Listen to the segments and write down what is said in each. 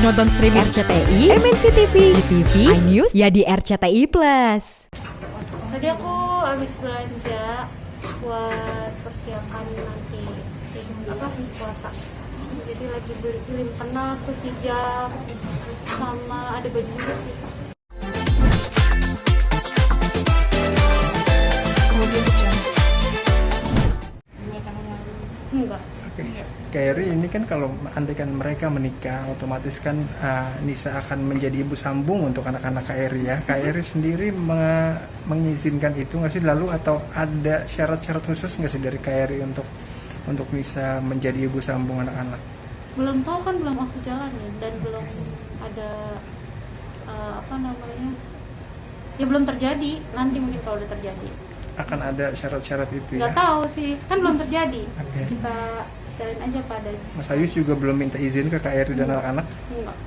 Nonton streaming RCTI, MNC TV, GTV, iNews, ya di RCTI Plus. Tadi aku habis belanja buat persiapan nanti puasa. Jadi lagi beli kena terus hijab sama ada baju juga sih. Enggak. Kak Eri, ini kan kalau andaikan mereka menikah, otomatis kan Nisa akan menjadi ibu sambung untuk anak-anak Kak Eri ya. Kak Eri sendiri mengizinkan itu nggak sih lalu, atau ada syarat-syarat khusus nggak sih dari Kak Eri untuk Nisa menjadi ibu sambung anak-anak? Belum tahu kan, belum aku jalanin dan belum ada ya belum terjadi. Nanti mungkin kalau udah terjadi Akan ada syarat-syarat itu nggak ya? tahu sih, kan belum terjadi. Oke. Kita jalanin aja pada. Mas Ayus juga belum minta izin ke Kak Eri dan anak-anak? Enggak,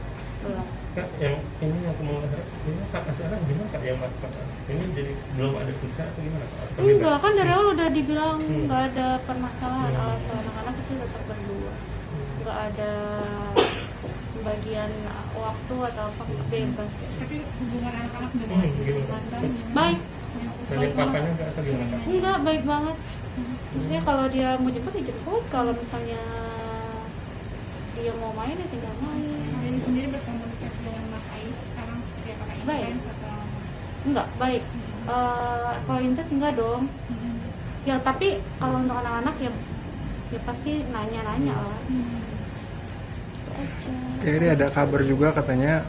belum. Kak, yang ini yang aku mau ini Kak, sekarang gimana Kak yang ini jadi belum ada nikah atau gimana Kak? Atau Enggak, bebas? kan dari awal udah dibilang nggak ada permasalahan. Alasan anak-anak itu tetap berdua, nggak ada pembagian waktu atau apa, bebas. Tapi hubungan anak-anak udah Gimana? Baik. Dan yang papanya nggak atau gimana Kak? Enggak, baik banget. Maksudnya kalau dia mau jemput ya jemput, kalau misalnya dia mau main ya tinggal main. Ini sendiri berkomunikasi dengan Mas Ais sekarang seperti apa, Kak? Baik. Intens atau Enggak, baik. Kalau intens enggak dong. Ya tapi kalau untuk anak-anak ya pasti nanya-nanya lah. Itu aja. Kak Eri, ada kabar juga katanya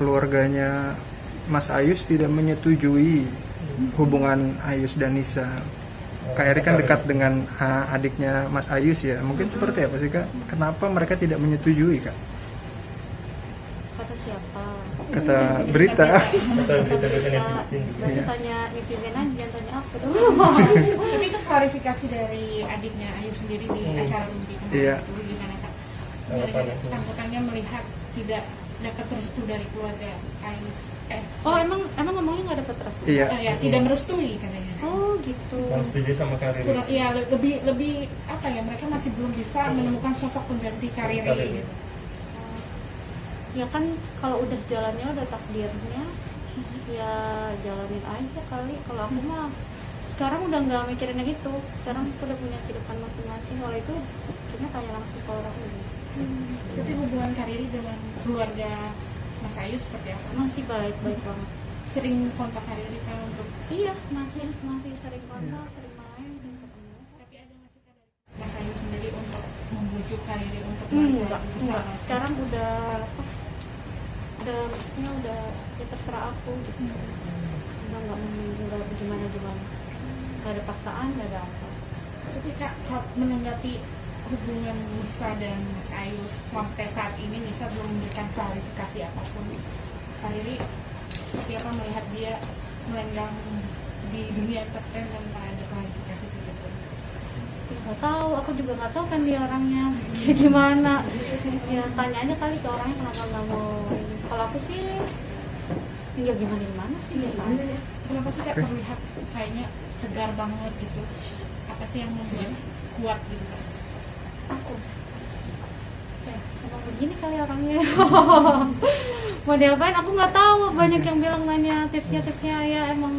keluarganya Mas Ayus tidak menyetujui hubungan Ayus dan Nisa. Kak Eri kan dekat dengan adiknya Mas Ayus ya. Mungkin seperti apa sih Kak? Kenapa mereka tidak menyetujui Kak? Kata siapa? Kata berita. Atau berita-berita netizen? Berarti tanya netizen aja, jangan tanya aku tuh. tapi itu klarifikasi dari adiknya Ayu sendiri di acara Rumpi kemarin. Iya. Itu gimana Kak? Tanggapannya? Tanggapannya melihat tidak dapat restu dari keluarga Ayu. Oh emang ngomongnya nggak dapat restu? Iya. Ya, tidak merestui katanya. Oh gitu. Yang setuju sama karir? Kurang, iya lebih apa ya, mereka masih belum bisa menemukan sosok pengganti karir gitu. Ya kan kalau udah jalannya udah takdirnya, ya jalanin aja kali. Kalau aku mah sekarang udah nggak mikirin gitu. Sekarang aku udah punya kehidupan masing-masing. Kalau itu kayaknya tanya langsung ke orang ini. Tapi hubungan Kariri dengan keluarga Mas Ayu seperti apa? Masih baik-baik banget. Sering kontak Kariri kan untuk Iya, masih sering kontak, sering main, sering ketemu. tapi ada masih dari Mas Ayu sendiri untuk membujuk Kariri untuk Enggak. bersama? Sekarang udah maksudnya udah ya terserah aku gitu. Udah nggak gimana, nggak ada paksaan, nggak ada apa. Tapi Kak, menanggapi hubungan Nisa dan Mas Ayu sampai saat ini, Nisa belum memberikan klarifikasi apapun. Kariri seperti apa melihat dia melenggang di dunia entertain tanpa ada klarifikasi sedikitpun? Ya, nggak tahu, aku juga nggak tahu kan dia orangnya kayak gimana. Ya tanya aja kali ke orangnya kenapa nggak mau. Kalau aku sih ya gimana sih biasa aja. Kenapa sih Kak terlihat kayaknya tegar banget gitu? Apa sih yang membuat kuat gitu Kak? Aku ya emang begini kali orangnya. Mau diapain aku nggak tahu. Banyak yang bilang nanya tipsnya ya emang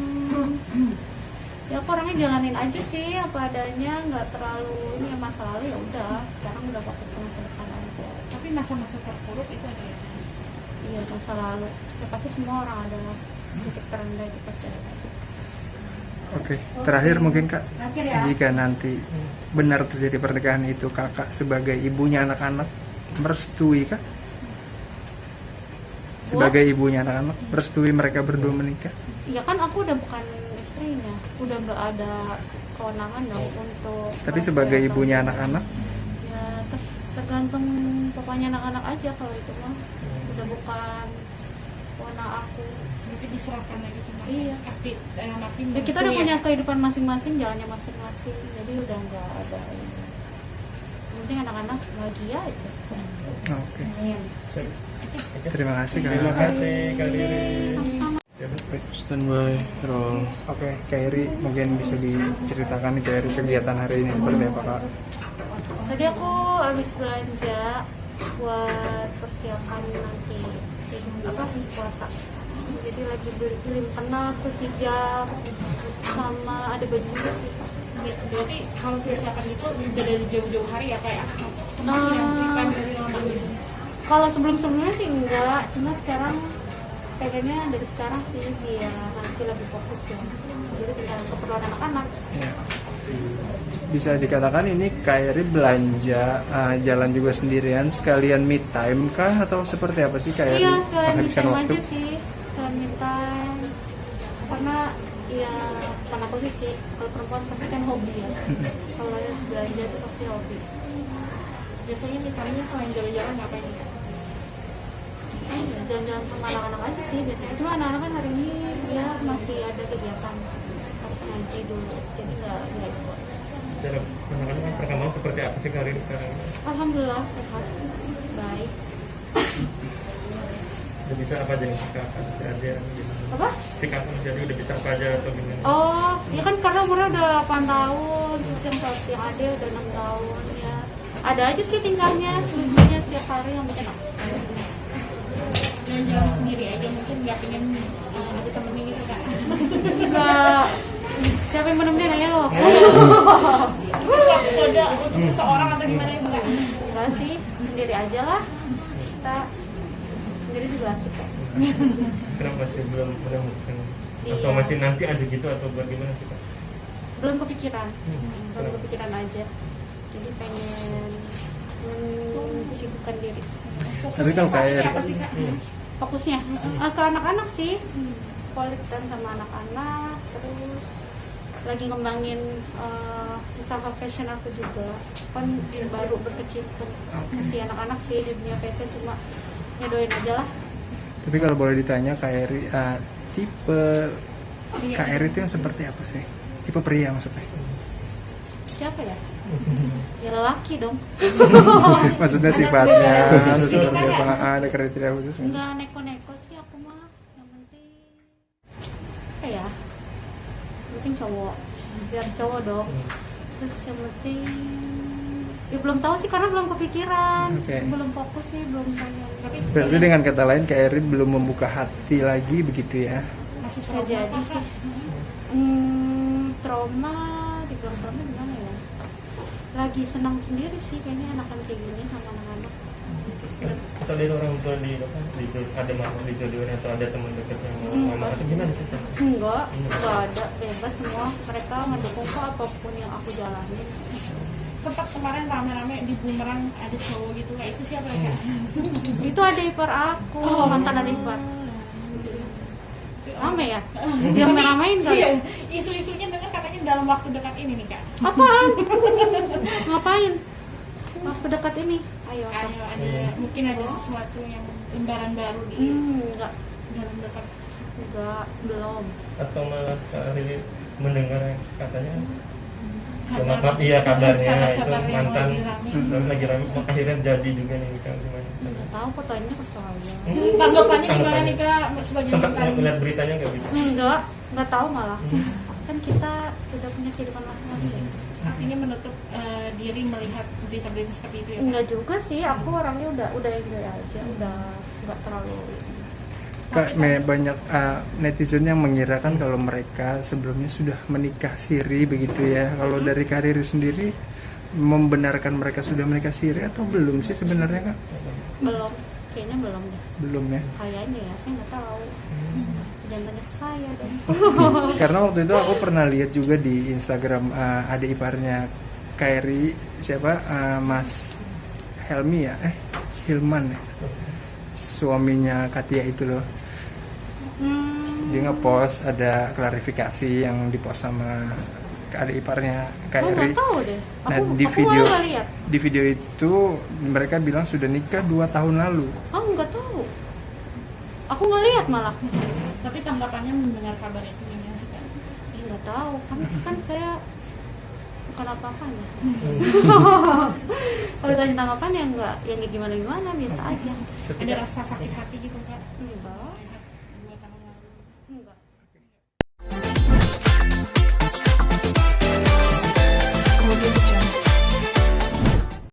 ya aku orangnya jalanin aja sih apa adanya, nggak terlalu ini ya, masa lalu ya udah, sekarang udah fokus ke masa depan aja. Tapi masa-masa terpuruk itu ada ya? Iya, masa lalu ya pasti semua orang ada titik terendah itu pasti ada. Oke, terakhir mungkin Kak, jika nanti benar terjadi pernikahan itu, Kakak sebagai ibunya anak-anak merestui Kak? Sebagai ibunya anak-anak merestui mereka berdua menikah? Ya kan aku udah bukan istrinya, udah nggak ada kewenangan dong untuk. Tapi sebagai ibunya anak-anak? Ya tergantung pokoknya anak-anak aja kalau itu mah. Udah bukan kewenangan aku. Berarti diserahkan lagi cuma Iya. arti Ya, kita udah punya kehidupan masing-masing, jalannya masing-masing, jadi udah nggak ada ini. Yang penting anak-anak bahagia aja. Oke. Iya. Terima kasih Kak. Terima kasih Kak Riri. Sama-sama. Standby roll. Oke, Kak Eri mungkin bisa diceritakan Kak Eri kegiatan hari ini seperti apa Kak? Tadi aku habis belanja buat persiapan nanti puasa. Jadi lagi beli mukena, terus hijab, sama ada baju juga sih. Berarti kalau sudah siapkan itu udah dari jauh-jauh hari ya kayak masih yang berikan dari lama gitu. Kalau sebelumnya sih enggak, cuma sekarang pengennya dari sekarang sih biar nanti lebih fokus ya. Jadi tinggal keperluan anak-anak. Ya. Bisa dikatakan ini Kairi belanja jalan juga sendirian sekalian me time kah atau seperti apa sih Kairi Iya, sekalian me menghabiskan time waktu? aja sih, sekalian me time. Karena ya bukan aku sih, kalau perempuan pasti kan hobi ya. Kalau belanja itu pasti hobi. Biasanya kita selain jalan-jalan ngapain nih? Jalan-jalan sama anak-anak aja sih biasanya. Cuma anak-anak kan hari ini dia masih ada kegiatan harus ngaji dulu, jadi nggak ikut. Cara anak-anak perkembangan seperti apa sih Karin sekarang? Alhamdulillah sehat, baik. Udah bisa apa aja nih sikapkan aja Apa? sikapkan jadi udah bisa apa aja atau gimana? Oh, ya kan karena umurnya udah 8 tahun, terus yang ada udah 6 tahun ya. Ada aja sih tingkahnya, lucunya setiap hari yang bikin aku. Jalan-jalan sendiri aja mungkin nggak pengen ada temennya gitu kak. Enggak. Siapa yang menemenin ayo? Suatu kode untuk seseorang atau gimana itu kak? Enggak sih, sendiri aja lah. Kita sendiri juga asik kok. Kenapa masih belum menemukan Iya. atau masih nanti aja gitu atau bagaimana sih Kak? Belum kepikiran. Belum Kenapa? kepikiran aja. Jadi pengen sibukkan diri. Tapi kalau Saat ini Kairi apa sih kak? Fokusnya ke anak-anak sih, quality time sama anak-anak, terus lagi ngembangin usaha fashion aku juga, kan baru berkecimpung masih anak-anak sih di dunia fashion, cuma ngedoain aja lah. Tapi kalau boleh ditanya Kairi tipe Kairi itu yang seperti apa sih? Tipe pria maksudnya? Siapa ya? Ya lelaki dong. Maksudnya sifatnya seperti apa? Ada kriteria khusus nggak? Enggak neko-neko sih aku mah, yang penting apa ya? Yang penting cowok, biar cowok dong. Terus yang penting ya belum tahu sih karena belum kepikiran, Oke. belum fokus sih, belum pengen. Tapi Berarti dengan kata lain Kairi belum membuka hati lagi begitu ya? Masih bisa jadi apa, sih. Kak? Trauma, dibilang trauma gimana ya? Lagi senang sendiri sih kayaknya anak-anak kayak gini sama anak-anak. Atau dari orang tua ada mama dijodohin atau ada teman dekat yang mama atau gimana sih? Enggak ada, bebas semua. Mereka mendukung kok apapun yang aku jalanin. Sempat kemarin rame-rame di Bumerang ada cowok gitu kak, itu siapa ya kak? Itu ada ipar aku, mantan ada ipar. Rame ya? Dia rame-ramein kali. Iya, isu-isunya dengar katanya dalam waktu dekat ini nih kak. Apaan? Ngapain? Waktu dekat ini? Ayo. Ada mungkin ada sesuatu yang lembaran baru di Enggak. dalam dekat. Enggak, belum. Atau malah Kak Riri mendengar katanya Kabar- maaf iya kabarnya itu kabar-kabar yang mantan lagi rame. akhirnya jadi juga nih Kak gimana? Enggak tahu fotonya ke saya. Tanggapannya gimana nih kak sebagai Sempat mantan? melihat beritanya nggak gitu? Enggak tahu malah. Kan kita sudah punya kehidupan masing-masing. Artinya menutup diri melihat berita-berita seperti itu ya kak? Enggak juga sih, aku orangnya udah enjoy aja, udah enggak terlalu. Banyak netizen yang mengirakan kalau mereka sebelumnya sudah menikah siri begitu ya. Kalau dari Karir sendiri membenarkan mereka sudah menikah siri atau belum sih sebenarnya Kak? Belum, kayaknya belum deh. Belum ya. Kayaknya ya, saya nggak tahu. Jangan tanya ke saya dong. Karena waktu itu aku pernah lihat juga di Instagram adik iparnya Kairi siapa Mas Helmi ya Hilman ya, suaminya Katia itu loh. Dia ngepost ada klarifikasi yang dipost sama adik iparnya Aku Kairi. nggak tahu deh. Nah Aku nggak lihat. di video itu mereka bilang sudah nikah 2 tahun lalu. Aku nggak tahu. Aku nggak lihat malah. Tapi tanggapannya mendengar kabar itu gimana sih kak? Nggak tahu. Kan saya bukan apa-apanya. Kalau tanya tanggapan ya nggak gimana-gimana, biasa aja. Ada rasa sakit hati gitu kak? Enggak.